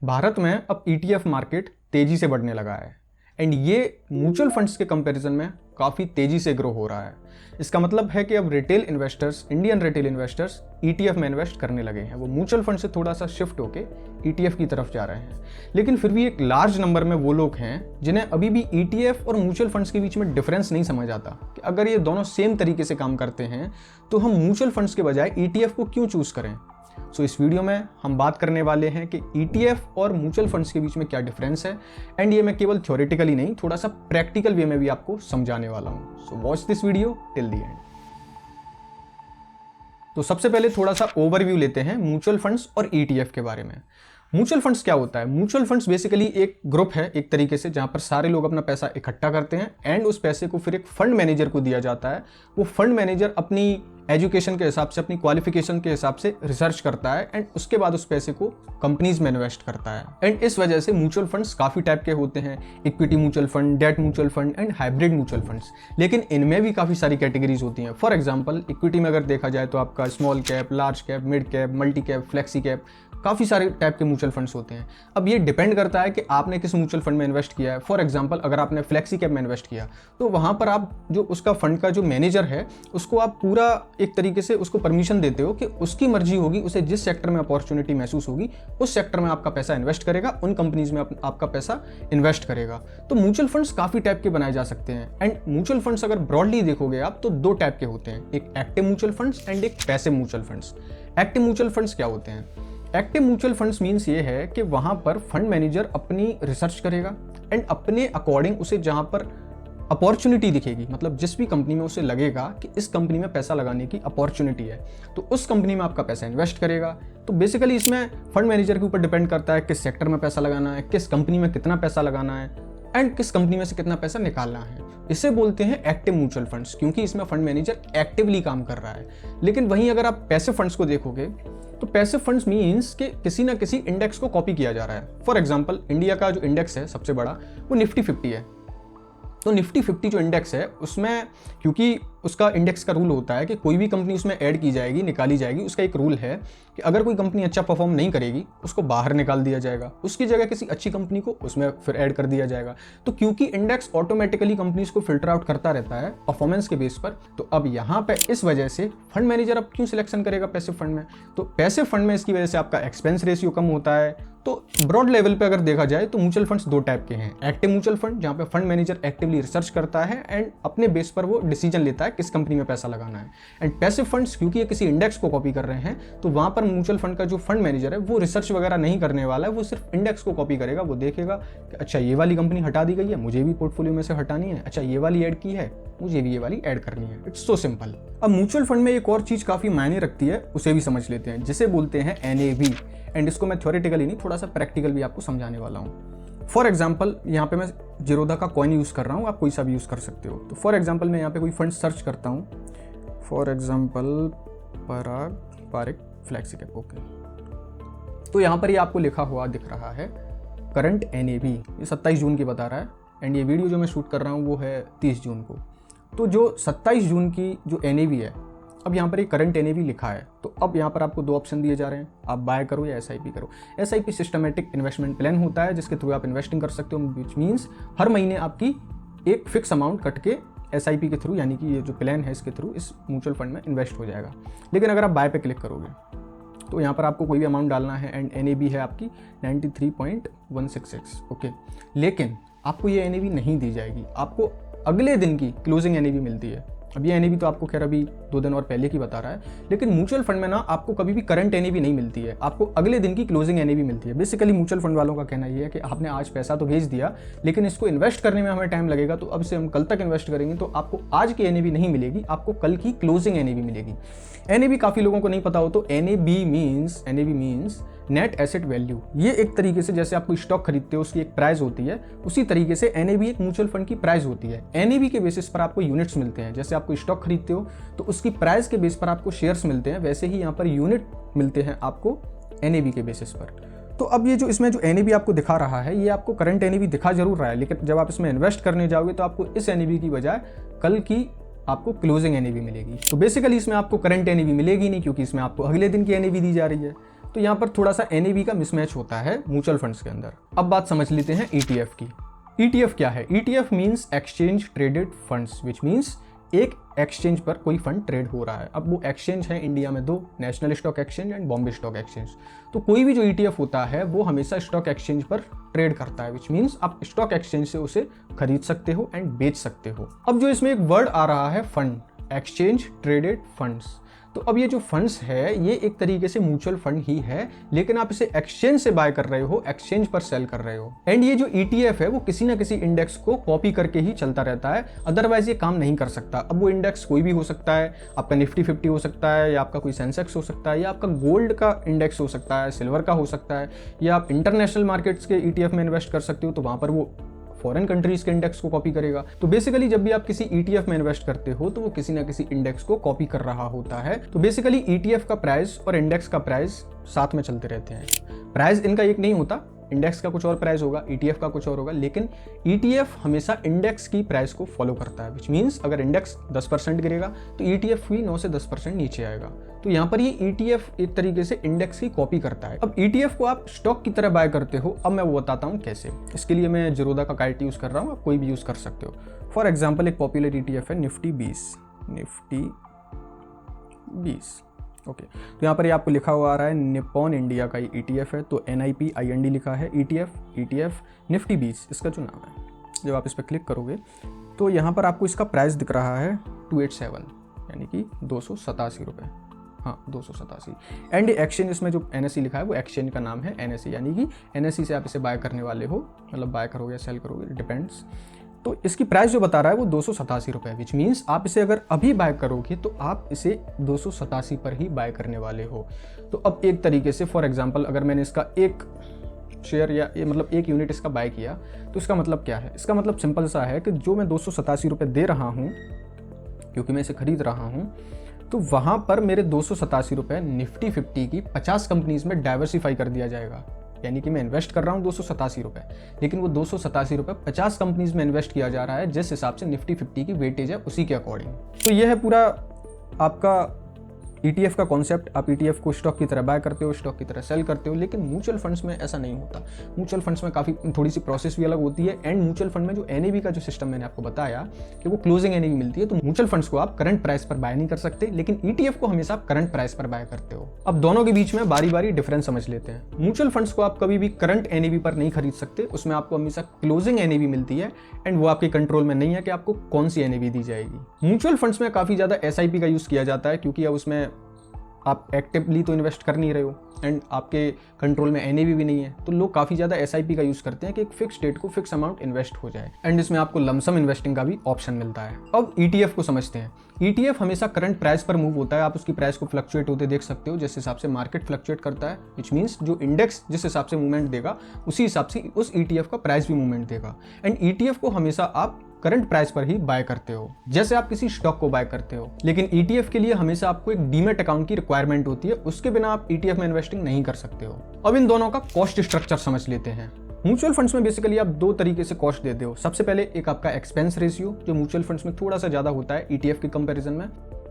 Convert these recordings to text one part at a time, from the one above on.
भारत में अब ETF market तेजी से बढ़ने लगा है एंड ये म्यूचुअल फंड्स के कंपैरिजन में काफ़ी तेजी से ग्रो हो रहा है। इसका मतलब है कि अब retail investors, Indian retail investors ETF में इन्वेस्ट करने लगे हैं। वो म्यूचुअल फंड से थोड़ा सा शिफ्ट होके ETF की तरफ जा रहे हैं। लेकिन फिर भी एक लार्ज नंबर में वो लोग हैं जिन्हें अभी भी ETF और म्यूचुअल फंड्स के बीच में डिफरेंस नहीं समझ आता कि अगर ये दोनों सेम तरीके से काम करते हैं तो हम म्यूचुअल फंड्स के बजाय ETF को क्यों चूज करें। सो इस वीडियो में हम बात करने वाले हैं कि ETF और म्यूचुअल फंड्स के बीच में क्या डिफरेंस है एंड ये मैं केवल थ्योरेटिकली नहीं, थोड़ा सा प्रैक्टिकल वे में भी आपको समझाने वाला हूं। So watch this video till the end. तो सबसे पहले थोड़ा सा ओवरव्यू लेते हैं म्यूचुअल फंड्स और ETF के बारे में। म्यूचुअल फंड्स क्या होता है? म्यूचुअल फंड्स बेसिकली एक ग्रुप है एक तरीके से, जहां पर सारे लोग अपना पैसा इकट्ठा करते हैं एंड उस पैसे को फिर एक फंड मैनेजर को दिया जाता है। वो फंड मैनेजर अपनी एजुकेशन के हिसाब से, अपनी क्वालिफिकेशन के हिसाब से रिसर्च करता है एंड उसके बाद उस पैसे को कंपनीज में इन्वेस्ट करता है। एंड इस वजह से म्यूचुअल फंड्स काफ़ी टाइप के होते हैं, equity mutual fund, debt mutual fund and hybrid mutual funds. लेकिन इनमें भी काफ़ी सारी कैटेगरीज होती हैं। फॉर एग्जाम्पल इक्विटी में अगर देखा जाए तो आपका small cap, large cap, mid cap, multi cap, flexi cap, काफ़ी सारे टाइप के म्यूचुअल फंड्स होते हैं। अब ये डिपेंड करता है कि आपने किस म्यूचुअल फंड में इन्वेस्ट किया है। फॉर एग्जांपल अगर आपने फ्लेक्सी कैप में इन्वेस्ट किया तो वहाँ पर आप जो उसका फंड का जो मैनेजर है उसको आप पूरा एक तरीके से उसको परमिशन देते हो कि उसकी मर्जी होगी, उसे जिस सेक्टर में अपॉर्चुनिटी महसूस होगी उस सेक्टर में आपका पैसा इन्वेस्ट करेगा, उन कंपनीज में आपका पैसा इन्वेस्ट करेगा। तो म्यूचुअल फंड्स काफ़ी टाइप के बनाए जा सकते हैं एंड म्यूचुअल फंड्स अगर ब्रॉडली देखोगे आप तो दो टाइप के होते हैं, एक एक्टिव म्यूचुअल फंड्स एंड एक passive mutual funds. Active mutual funds क्या होते हैं? एक्टिव म्यूचुअल फंड्स मीन्स ये है कि वहां पर फंड मैनेजर अपनी रिसर्च करेगा एंड अपने अकॉर्डिंग उसे जहां पर अपॉर्चुनिटी दिखेगी, मतलब जिस भी कंपनी में उसे लगेगा कि इस कंपनी में पैसा लगाने की अपॉर्चुनिटी है तो उस कंपनी में आपका पैसा इन्वेस्ट करेगा। तो बेसिकली इसमें फंड मैनेजर के ऊपर डिपेंड करता है किस सेक्टर में पैसा लगाना है, किस कंपनी में कितना पैसा लगाना है एंड किस कंपनी में से कितना पैसा निकालना है। इसे बोलते हैं एक्टिव म्यूचुअल फंड्स, क्योंकि इसमें फंड मैनेजर एक्टिवली काम कर रहा है। लेकिन वहीं अगर आप पैसिव फंड्स को देखोगे तो पैसिव फंड्स मीन्स कि किसी ना किसी इंडेक्स को कॉपी किया जा रहा है। फॉर एग्जांपल इंडिया का जो इंडेक्स है सबसे बड़ा वो निफ्टी 50 है। तो निफ्टी 50 जो इंडेक्स है उसमें, क्योंकि उसका इंडेक्स का रूल होता है कि कोई भी कंपनी उसमें ऐड की जाएगी, निकाली जाएगी, उसका एक रूल है कि अगर कोई कंपनी अच्छा परफॉर्म नहीं करेगी उसको बाहर निकाल दिया जाएगा, उसकी जगह किसी अच्छी कंपनी को उसमें फिर ऐड कर दिया जाएगा। तो क्योंकि इंडेक्स ऑटोमेटिकली कंपनीज को फिल्टर आउट करता रहता है परफॉर्मेंस के बेस पर, तो अब यहाँ पे इस वजह से फंड मैनेजर अब क्यों सिलेक्शन करेगा पैसिव फंड में? तो पैसिव फंड में इसकी वजह से आपका एक्सपेंस रेशियो कम होता है। तो ब्रॉड लेवल पे अगर देखा जाए तो म्यूचुअल फंड्स दो टाइप के हैं। एक्टिव म्यूचुअल फंड जहाँ पे फंड मैनेजर एक्टिवली रिसर्च करता है एंड अपने बेस पर वो डिसीजन लेता है किस कंपनी में पैसा लगाना है। एंड पैसिव फंड्स क्योंकि ये किसी इंडेक्स को कॉपी कर रहे हैं तो वहाँ पर म्यूचुअल फंड का जो फंड मैनेजर है वो रिसर्च वगैरह नहीं करने वाला है, वो सिर्फ इंडेक्स को कॉपी करेगा। वो देखेगा कि अच्छा ये वाली कंपनी हटा दी गई है, मुझे भी पोर्टफोलियो में से हटानी है, अच्छा ये वाली ऐड की है, मुझे भी ये वाली ऐड करनी है। It's so simple. अब म्यूचुअल फंड में एक और चीज़ काफ़ी मायने रखती है, उसे भी समझ लेते हैं, जिसे बोलते हैं NAV। एंड इसको मैं थ्योरेटिकली नहीं, थोड़ा सा प्रैक्टिकल भी आपको समझाने वाला हूँ। फॉर एग्जाम्पल यहाँ पे मैं जीरोधा का कॉइन यूज़ कर रहा हूँ, आप कोई सा भी यूज़ कर सकते हो। तो फॉर एग्जाम्पल मैं यहाँ पे कोई फंड सर्च करता हूँ, for example Parag Parikh flexi cap, okay. तो यहाँ पर ये आपको लिखा हुआ दिख रहा है करंट NAV, ये 27 जून की बता रहा है एंड ये वीडियो जो मैं शूट कर रहा हूँ वो है 30 जून को। तो जो 27 जून की जो NAV है, अब यहाँ पर एक करंट NAV लिखा है। तो अब यहाँ पर आपको दो ऑप्शन दिए जा रहे हैं, आप बाय करो या SIP करो। SIP सिस्टमेटिक इन्वेस्टमेंट प्लान होता है जिसके थ्रू आप इन्वेस्टिंग कर सकते हो, विच मीन्स हर महीने आपकी एक फिक्स अमाउंट कट के SIP के थ्रू, यानी कि ये जो प्लान है इसके थ्रू इस म्यूचुअल फंड में इन्वेस्ट हो जाएगा। लेकिन अगर आप बाय पे क्लिक करोगे तो यहाँ पर आपको कोई भी अमाउंट डालना है एंड NAV है आपकी 93.166, ओके। लेकिन आपको ये NAV नहीं दी जाएगी, आपको अगले दिन की क्लोजिंग NAV मिलती है। अब ये NAV तो आपको खैर अभी 2 दिन और पहले की बता रहा है, लेकिन म्यूचुअल फंड में ना आपको कभी भी करंट NAV नहीं मिलती है, आपको अगले दिन की क्लोजिंग NAV मिलती है। बेसिकली म्यूचुअल फंड वालों का कहना ये है कि आपने आज पैसा तो भेज दिया लेकिन इसको इन्वेस्ट करने में हमें टाइम लगेगा, तो अब से हम कल तक इन्वेस्ट करेंगे, तो आपको आज की NAV नहीं मिलेगी, आपको कल की क्लोजिंग NAV मिलेगी। NAV काफ़ी लोगों को नहीं पता हो तो NAV means net asset value. ये एक तरीके से जैसे आप कोई स्टॉक खरीदते हो उसकी एक प्राइस होती है, उसी तरीके से NAV एक म्यूचुअल फंड की प्राइस होती है। NAV के बेसिस पर आपको यूनिट्स मिलते हैं, जैसे आप कोई स्टॉक खरीदते हो तो उसकी प्राइस के बेस पर आपको शेयर्स मिलते हैं, वैसे ही यहाँ पर यूनिट मिलते हैं आपको NAV के बेसिस पर। तो अब ये जो इसमें जो NAV आपको दिखा रहा है ये आपको करंट NAV दिखा जरूर रहा है, लेकिन जब आप इसमें इन्वेस्ट करने जाओगे तो आपको इस NAV की बजाय कल की आपको क्लोजिंग NAV मिलेगी। तो बेसिकली इसमें आपको करंट NAV मिलेगी नहीं, क्योंकि इसमें आपको अगले दिन की NAV दी जा रही है। तो यहाँ पर थोड़ा सा NAV का मिसमैच होता है म्यूचुअल फंड्स के अंदर। अब बात समझ लेते हैं ETF की। ETF क्या है? ETF means exchange traded funds, which means एक एक्सचेंज पर कोई फंड ट्रेड हो रहा है। अब वो एक्सचेंज है इंडिया में 2, national stock exchange and Bombay stock exchange. तो कोई भी जो ETF होता है वो हमेशा स्टॉक एक्सचेंज पर ट्रेड करता है, विच मीन्स आप स्टॉक एक्सचेंज से उसे खरीद सकते हो एंड बेच सकते हो। अब जो इसमें एक वर्ड आ रहा है फंड, एक्सचेंज ट्रेडेड फंड्स, तो अब ये जो फंड्स है ये एक तरीके से म्यूचुअल फंड ही है, लेकिन आप इसे एक्सचेंज से बाय कर रहे हो, एक्सचेंज पर सेल कर रहे हो। एंड ये जो ETF है वो किसी ना किसी इंडेक्स को कॉपी करके ही चलता रहता है, अदरवाइज ये काम नहीं कर सकता। अब वो इंडेक्स कोई भी हो सकता है, आपका निफ्टी 50 हो सकता है, या आपका कोई सेंसेक्स हो सकता है, या आपका गोल्ड का इंडेक्स हो सकता है, सिल्वर का हो सकता है, या आप इंटरनेशनल मार्केट्स के ETF में इन्वेस्ट कर सकते हो, तो वहां पर वो फॉरेन कंट्रीज के इंडेक्स को कॉपी करेगा। तो बेसिकली जब भी आप किसी ETF में इन्वेस्ट करते हो तो वो किसी ना किसी इंडेक्स को कॉपी कर रहा होता है। तो बेसिकली ETF का प्राइस और इंडेक्स का प्राइस साथ में चलते रहते हैं। प्राइस इनका एक नहीं होता, इंडेक्स का कुछ और प्राइस होगा, ETF का कुछ और होगा, लेकिन ETF हमेशा इंडेक्स की प्राइस को फॉलो करता है, विच मीन्स अगर इंडेक्स 10% गिरेगा तो ETF भी 9 से 10% नीचे आएगा। तो यहाँ पर ये ETF एक तरीके से इंडेक्स की कॉपी करता है। अब ETF को आप स्टॉक की तरह बाय करते हो, अब मैं वो बताता हूँ कैसे। इसके लिए मैं जीरोधा का काइट यूज़ कर रहा हूँ, आप कोई भी यूज़ कर सकते हो। फॉर एग्जाम्पल एक पॉपुलर ETF है निफ्टी 20। ओके, तो यहाँ पर ये आपको लिखा हुआ आ रहा है निप्पॉन इंडिया का ये ETF है, तो NIPIND लिखा है ETF निफ्टी 20 इसका जो नाम है। जब आप इस पर क्लिक करोगे तो यहाँ पर आपको इसका प्राइस दिख रहा है 287, यानी कि 287 रुपये। हाँ, 287। एंड एक्सचेंज इसमें जो NSE लिखा है वो एक्सचेंज का नाम है NSE, यानी कि NSE से आप इसे बाय करने वाले हो, मतलब बाय करोगे या सेल करोगे, डिपेंड्स। तो इसकी प्राइस जो बता रहा है वो 287 रुपये, विच मीन्स आप इसे अगर अभी बाय करोगे तो आप इसे 287 पर ही बाय करने वाले हो। तो अब एक तरीके से फॉर एग्जांपल अगर मैंने इसका एक शेयर या मतलब एक यूनिट इसका बाय किया तो इसका मतलब क्या है? इसका मतलब सिंपल सा है कि जो मैं 287 रुपये दे रहा हूँ क्योंकि मैं इसे खरीद रहा हूँ, तो वहाँ पर मेरे 287 रुपये निफ्टी 50 की 50 कंपनीज में डाइवर्सिफाई कर दिया जाएगा। यानी कि मैं इन्वेस्ट कर रहा हूँ 287 रुपये, लेकिन वो 287 रुपये 50 कंपनीज में इन्वेस्ट किया जा रहा है, जिस हिसाब से निफ्टी 50 की वेटेज है उसी के अकॉर्डिंग। तो ये है पूरा आपका ETF का कॉन्सेप्ट। आप ETF को स्टॉक की तरह बाय करते हो, स्टॉक की तरह सेल करते हो, लेकिन म्यूचुअल फंड्स में ऐसा नहीं होता। म्यूचुअल फंड्स में काफ़ी थोड़ी सी प्रोसेस भी अलग होती है। एंड म्यूचुअल फंड में जो NAV का जो सिस्टम मैंने आपको बताया कि वो क्लोजिंग NAV मिलती है, तो म्यूचुअल फंड्स को आप करंट प्राइस पर बाय नहीं कर सकते, लेकिन ETF को हमेशा आप करंट प्राइस पर बाय करते हो। अब दोनों के बीच में बारी बारी डिफरेंस समझ लेते हैं। म्यूचुअल फंड्स को आप कभी भी करंट NAV पर नहीं खरीद सकते, उसमें आपको हमेशा क्लोजिंग NAV मिलती है, एंड वो आपके कंट्रोल में नहीं है कि आपको कौन सी NAV दी जाएगी। म्यूचुअल फंड्स में काफ़ी ज़्यादा SIP का यूज़ किया जाता है, क्योंकि अब उसमें आप एक्टिवली तो इन्वेस्ट कर नहीं रहे हो एंड आपके कंट्रोल में NAV भी नहीं है, तो लोग काफ़ी ज़्यादा SIP का यूज़ करते हैं कि एक फिक्स डेट को फिक्स अमाउंट इन्वेस्ट हो जाए, एंड इसमें आपको लमसम इन्वेस्टिंग का भी ऑप्शन मिलता है। अब ETF को समझते हैं। ETF हमेशा करंट प्राइस पर मूव होता है, आप उसकी प्राइस को फ्लक्चुएट होते देख सकते हो, जिस हिसाब से मार्केट फ्लक्चुएट करता है, विच मीन्स जो इंडेक्स जिस हिसाब से मूवमेंट देगा उसी हिसाब से उस ETF का प्राइस भी मूवमेंट देगा। एंड ETF को हमेशा आप करंट प्राइस पर ही बाय करते हो, जैसे आप किसी स्टॉक को बाय करते हो। लेकिन ETF के लिए हमेशा आपको एक डीमैट अकाउंट की रिक्वायरमेंट होती है, उसके बिना आप ETF में इन्वेस्टिंग नहीं कर सकते हो। अब इन दोनों का कॉस्ट स्ट्रक्चर समझ लेते हैं। म्यूचुअल फंड्स में बेसिकली आप दो तरीके से कॉस्ट देते हो। सबसे पहले एक आपका एक्सपेंस रेशियो, जो म्यूचुअल फंड्स में थोड़ा सा ज्यादा होता है ETF के कंपैरिजन में,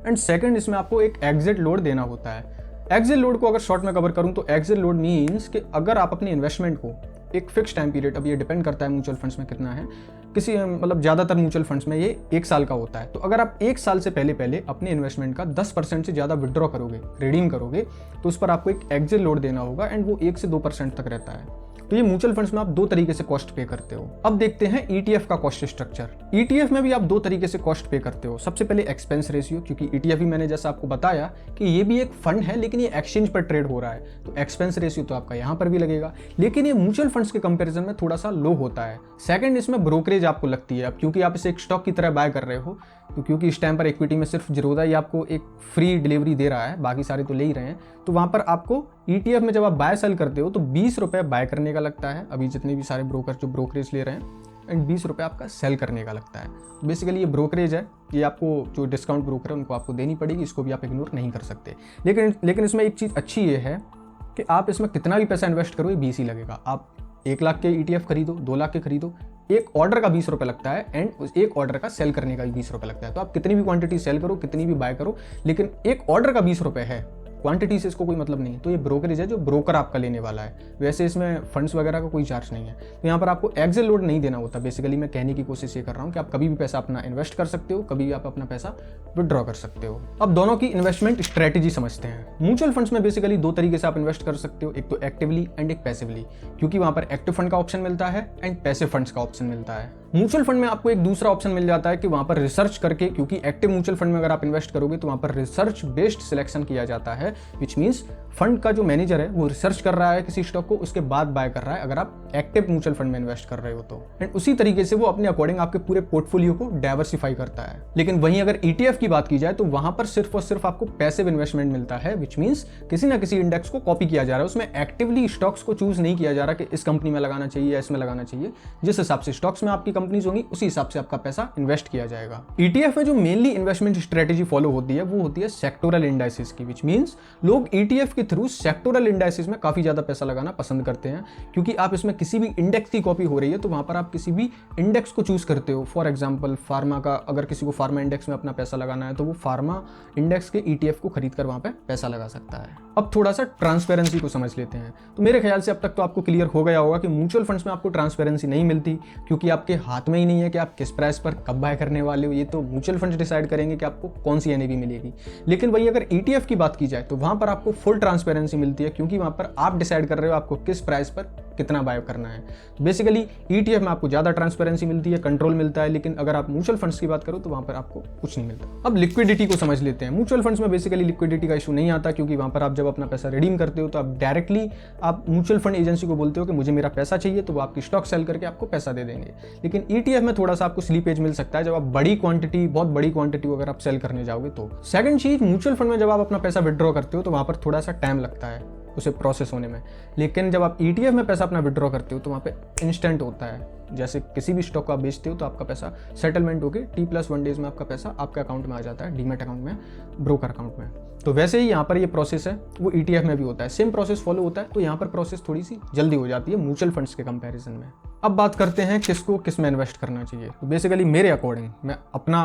एंड सेकंड इसमें आपको एक एग्जिट लोड देना होता है। एग्जिट लोड को अगर शॉर्ट में कवर करूं तो एग्जिट लोड मीन्स कि अगर आप अपने इन्वेस्टमेंट को एक फिक्स टाइम पीरियड, अब ये डिपेंड करता है म्यूचुअल फंड्स में कितना है, किसी मतलब ज़्यादातर म्यूचुअल फंड्स में ये 1 साल का होता है, तो अगर आप 1 साल से पहले अपने इन्वेस्टमेंट का 10% से ज़्यादा विड्रॉ करोगे, रिडीम करोगे, तो उस पर आपको एक एग्जिट लोड देना होगा, एंड वो 1 से 2% तक रहता है। तो ये म्यूचुअल फंड्स में आप दो तरीके से कॉस्ट पे करते हो। अब देखते हैं ETF का कॉस्ट स्ट्रक्चर। ETF में भी आप दो तरीके से कॉस्ट पे करते हो। सबसे पहले एक्सपेंस रेशियो, क्योंकि ETF भी मैंने जैसा आपको बताया कि ये भी एक फंड है, लेकिन ये एक्सचेंज पर ट्रेड हो रहा है, तो एक्सपेंस रेशियो तो आपका यहाँ पर भी लगेगा, लेकिन ये म्यूचुअल फंड्स के कंपेरिजन में थोड़ा सा लो होता है। सेकंड, इसमें ब्रोकरेज आपको लगती है। अब क्योंकि आप इसे एक स्टॉक की तरह बाय कर रहे हो, तो क्योंकि इस टाइम पर इक्विटी में सिर्फ जीरोधा ही आपको एक फ्री डिलीवरी दे रहा है, बाकी सारे तो ले ही रहे हैं, तो वहाँ पर आपको ETF में जब आप बाय सेल करते हो तो 20 रुपये बाय करने का लगता है, अभी जितने भी सारे ब्रोकर जो ब्रोकरेज ले रहे हैं, एंड 20 रुपये आपका सेल करने का लगता है। बेसिकली ये ब्रोकरेज है, ये आपको जो डिस्काउंट ब्रोकर है उनको आपको देनी पड़ेगी, इसको भी आप इग्नोर नहीं कर सकते। लेकिन इसमें एक चीज़ अच्छी ये है कि आप इसमें कितना भी पैसा इन्वेस्ट करो, ये 20 ही लगेगा। आप 1 लाख के ETF खरीदो, 2 लाख के खरीदो, एक ऑर्डर का 20 रुपये लगता है, एंड उस एक ऑर्डर का सेल करने का भी 20 रुपये लगता है। तो आप कितनी भी क्वांटिटी सेल करो, कितनी भी बाय करो, लेकिन एक ऑर्डर का 20 रुपये है, क्वांटिटी से इसको कोई मतलब नहीं है। तो ये ब्रोकरेज है जो ब्रोकर आपका लेने वाला है, वैसे इसमें फंड्स वगैरह का कोई चार्ज नहीं है। तो यहाँ पर आपको एक्सेल लोड नहीं देना होता। बेसिकली मैं कहने की कोशिश ये कर रहा हूँ कि आप कभी भी पैसा अपना इन्वेस्ट कर सकते हो, कभी भी आप अपना पैसा विड्रॉ कर सकते हो। अब दोनों की इन्वेस्टमेंट स्ट्रेटेजी समझते हैं। म्यूचुअल फंड्स में बेसिकली दो तरीके से आप इन्वेस्ट कर सकते हो, एक तो एक्टिवली एंड एक पैसिवली, क्योंकि वहां पर एक्टिव फंड का ऑप्शन मिलता है एंड पैसिव फंड्स का ऑप्शन मिलता है। म्यूचुअल फंड में आपको एक दूसरा ऑप्शन मिल जाता है कि वहां पर रिसर्च करके, क्योंकि एक्टिव म्यूचुअल फंड में अगर आप इन्वेस्ट करोगे तो वहां पर रिसर्च बेस्ड सिलेक्शन किया जाता है, विच मींस फंड का जो मैनेजर है वो रिसर्च कर रहा है किसी स्टॉक को, उसके बाद बाय कर रहा है अगर आप एक्टिव म्यूचुअल फंड में इन्वेस्ट कर रहे हो तो। एंड उसी तरीके से वो अपने अकॉर्डिंग आपके पूरे पोर्टफोलियो को डाइवर्सिफाई करता है। लेकिन वहीं अगर ETF की बात की जाए तो वहां पर सिर्फ और सिर्फ आपको पैसिव इन्वेस्टमेंट मिलता है, विच मींस किसी ना किसी इंडेक्स को कॉपी किया जा रहा है। उसमें एक्टिवली स्टॉक्स को चूज नहीं किया जा रहा कि इस कंपनी में लगाना चाहिए या इसमें लगाना चाहिए। जिस हिसाब से स्टॉक्स में आपकी कंपनीज होंगी उसी हिसाब से आपका पैसा इन्वेस्ट किया जाएगा। ETF में जो मेनली इन्वेस्टमेंट स्ट्रेटेजी फॉलो होती है वो होती है सेक्टोरल इंडाइसिस की, विच मींस लोग ETF के थ्रू सेक्टोरल इंडाइसिस में काफी ज्यादा पैसा लगाना पसंद करते हैं, क्योंकि आप इसमें किसी भी इंडेक्स की कॉपी हो रही है तो वहां पर आप किसी भी इंडेक्स को चूज करते हो। फॉर एग्जांपल फार्मा का, अगर किसी को फार्मा इंडेक्स में अपना पैसा लगाना है तो वो फार्मा इंडेक्स के ETF को खरीद कर वहां पे पैसा लगा सकता है। अब थोड़ा सा ट्रांसपेरेंसी को समझ लेते हैं। तो मेरे ख्याल से अब तक तो आपको क्लियर हो गया होगा कि म्यूचुअल फंड्स में आपको ट्रांसपेरेंसी नहीं मिलती, क्योंकि आपके हाथ में ही नहीं है कि आप किस प्राइस पर कब बाय करने वाले हो। ये तो म्यूचुअल फंड्स डिसाइड करेंगे कि आपको कौन सी NAV मिलेगी। लेकिन वही अगर ETF की बात की जाए तो वहां पर आपको फुल ट्रांसपेरेंसी मिलती है, क्योंकि वहां पर आप डिसाइड कर रहे हो आपको किस प्राइस पर कितना बाय करना है। बेसिकली ETF में आपको ज्यादा ट्रांसपेरेंसी मिलती है, कंट्रोल मिलता है, लेकिन अगर आप म्यूचुअल फंड्स की बात करो तो वहां पर आपको कुछ नहीं मिलता। अब लिक्विडिटी को समझ लेते हैं। म्यूचुअल फंड्स में बेसिकली लिक्विडिटी का इशू नहीं आता, क्योंकि वहां पर आप जब अपना पैसा रिडीम करते हो तो आप डायरेक्टली आप म्यूचुअल फंड एजेंसी को बोलते हो कि मुझे मेरा पैसा चाहिए, तो वो आपकी स्टॉक सेल करके आपको पैसा दे देंगे। लेकिन ETF में थोड़ा सा आपको स्लीपेज मिल सकता है जब आप बड़ी क्वांटिटी, बहुत बड़ी क्वांटिटी अगर आप सेल करने जाओगे तो। सेकंड चीज, म्यूचुअल फंड में जब आप अपना पैसा विड्रॉ करते हो तो वहां पर थोड़ा सा टाइम लगता है उसे प्रोसेस होने में। लेकिन जब आप ETF में पैसा अपना विड्रॉ करते हो तो वहाँ पे इंस्टेंट होता है। जैसे किसी भी स्टॉक को आप बेचते हो तो आपका पैसा सेटलमेंट होकर T+1 डेज में आपका पैसा आपके अकाउंट में आ जाता है, डीमैट अकाउंट में, ब्रोकर अकाउंट में। तो वैसे ही यहाँ पर ये प्रोसेस है वो ETF में भी होता है, सेम प्रोसेस फॉलो होता है। तो यहाँ पर प्रोसेस थोड़ी सी जल्दी हो जाती है म्यूचुअल फंड्स के कंपेरिजन में। अब बात करते हैं किसको किस में इन्वेस्ट करना चाहिए। तो बेसिकली मेरे अकॉर्डिंग मैं अपना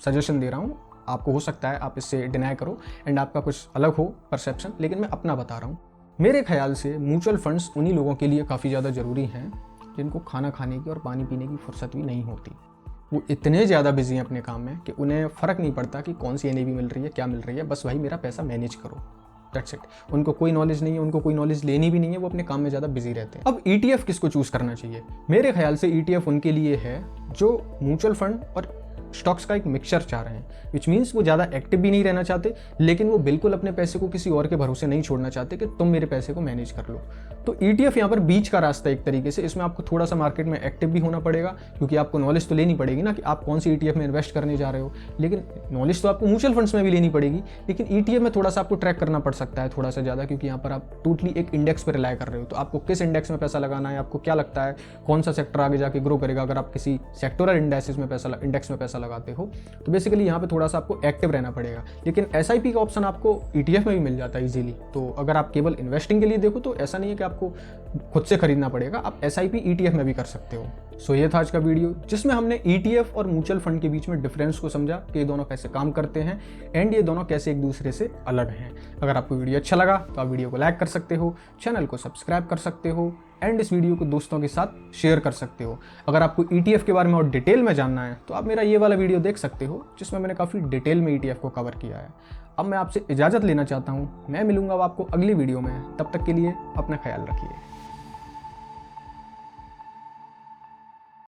सजेशन दे रहा हूँ, आपको हो सकता है आप इससे डिनाई करो एंड आपका कुछ अलग हो परसेप्शन, लेकिन मैं अपना बता रहा हूँ। मेरे ख्याल से म्यूचुअल फंड्स उन्हीं लोगों के लिए काफ़ी ज़्यादा ज़रूरी हैं जिनको खाना खाने की और पानी पीने की फुर्सत भी नहीं होती। वो इतने ज़्यादा बिजी हैं अपने काम में कि उन्हें फ़र्क नहीं पड़ता कि कौन सी NAV मिल रही है, क्या मिल रही है, बस भाई मेरा पैसा मैनेज करो, दैट्स इट। उनको कोई नॉलेज नहीं है, उनको कोई नॉलेज लेनी भी नहीं है, वो अपने काम में ज़्यादा बिजी रहते हैं। अब ETF किसको चूज़ करना चाहिए? मेरे ख्याल से ETF उनके लिए है जो म्यूचुअल फंड और स्टॉक्स का एक मिक्सचर चाह रहे हैं, विच मीन्स वो ज़्यादा एक्टिव भी नहीं रहना चाहते, लेकिन वो बिल्कुल अपने पैसे को किसी और के भरोसे नहीं छोड़ना चाहते कि तुम मेरे पैसे को मैनेज कर लो। तो ETF यहाँ पर बीच का रास्ता एक तरीके से। इसमें आपको थोड़ा सा मार्केट में एक्टिव भी होना पड़ेगा, क्योंकि आपको नॉलेज तो लेनी पड़ेगी ना कि आप कौन सी ETF में इन्वेस्ट करने जा रहे हो। लेकिन नॉलेज तो आपको म्यूचुअल फंड्स में भी लेनी पड़ेगी, लेकिन ETF में थोड़ा सा आपको ट्रैक करना पड़ सकता है थोड़ा सा ज़्यादा, क्योंकि यहाँ पर आप टोटली एक इंडेक्स पर रिलाय कर रहे हो। तो आपको किस इंडेक्स में पैसा लगाना है, आपको क्या लगता है कौन सा सेक्टर आगे जाके ग्रो करेगा अगर आप किसी सेक्टोरल इंडेक्स में पैसा लगाते हो। तो बेसिकली यहाँ पे थोड़ा सा आपको एक्टिव रहना पड़ेगा। लेकिन SIP का ऑप्शन आपको ETF में भी मिल जाता है इजीली। तो अगर आप केवल इन्वेस्टिंग के लिए देखो तो ऐसा नहीं है कि आपको खुद से खरीदना पड़ेगा, आप SIP ETF में भी कर सकते हो। सो ये था आज का वीडियो जिसमें हमने ETF और म्यूचुअल फंड के बीच में डिफरेंस को समझा कि ये दोनों कैसे काम करते हैं एंड ये दोनों कैसे एक दूसरे से अलग हैं। अगर आपको वीडियो अच्छा लगा तो आप वीडियो को लाइक कर सकते हो, चैनल को सब्सक्राइब कर सकते हो एंड इस वीडियो को दोस्तों के साथ शेयर कर सकते हो। अगर आपको ETF के बारे में और डिटेल में जानना है तो आप मेरा ये वाला वीडियो देख सकते हो जिसमें मैंने काफ़ी डिटेल में ETF को कवर किया है। अब मैं आपसे इजाज़त लेना चाहता हूँ, मैं मिलूंगा आपको अगली वीडियो में। तब तक के लिए अपना ख्याल रखिए।